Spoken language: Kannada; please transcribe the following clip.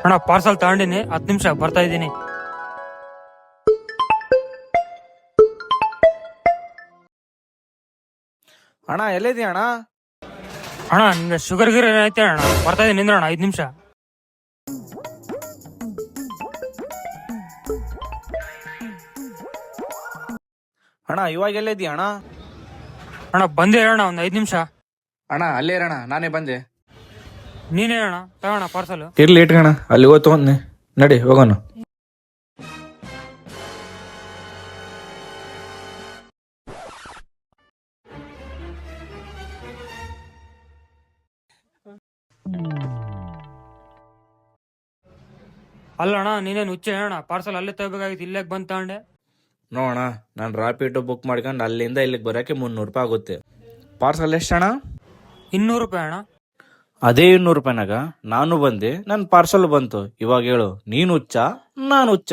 ಅಣ್ಣ ಪಾರ್ಸಲ್ ತಗೊಂಡಿನಿ, 10 ನಿಮಿಷ ಬರ್ತಾ ಇದ್ದೀನಿ. ಅಣ್ಣ ಎಲ್ಲಿದ್ದೀಯ ಅಣ್ಣ? ಅಣ್ಣ ನಿಂಗೆ ಶುಗರ್ ಗಿರ್ ಐತೆ ಅಣ್ಣ, ಬರ್ತಾ ಇದೀನಿ ನಿಂದ್ರಣ್ಣ 5 ನಿಮಿಷ. ಅಣ್ಣ ಇವಾಗ ಎಲ್ಲಿದ್ದೀಯ ಅಣ್ಣ? ಅಣ್ಣ ಬಂದೇ ಅಣ್ಣ, ಒಂದ್ 5 ನಿಮಿಷ. ಅಣ್ಣ ಅಲ್ಲೇ ಇರಣ್ಣ, ನಾನೇ ಬಂದೆ. ನೀನೇ ಅಣ್ಣ ತಗೋಣ ಪಾರ್ಸಲ್. ಇರ್ಲಿ ಇಟ್ಕಣ, ಅಲ್ಲಿ ಹೋಗಿ ತಗೊಂಡ್ನೆ. ನಡಿ ಹೋಗೋಣ. ಅಲ್ಲ ಅಣ್ಣ ನೀನೇನು ಹುಚ್ಚೆ ಅಣ್ಣ, ಪಾರ್ಸಲ್ ಅಲ್ಲೇ ತಗೋಬೇಕಾಗಿತ್ತು, ಇಲ್ಲೇ ಬಂದ್ ತಗೊಂಡೆ. ನೋಡೋಣ, ನಾನು ರಾಪಿಡ್ ಬುಕ್ ಮಾಡ್ಕೊಂಡು ಅಲ್ಲಿಂದ ಇಲ್ಲಿಗೆ ಬರೋಕ್ಕೆ 300 ರೂಪಾಯಿ ಆಗುತ್ತೆ. ಪಾರ್ಸಲ್ ಎಷ್ಟಣ್ಣ? 200 ರೂಪಾಯಿ ಅಣ್ಣ. ಅದೇ 200 ರೂಪಾಯಿನಾಗ ನಾನು ಬಂದೆ, ನನ್ನ ಪಾರ್ಸಲ್ ಬಂತು. ಇವಾಗ ಹೇಳು, ನೀನು ಹುಚ್ಚ ನಾನು ಹುಚ್ಚ?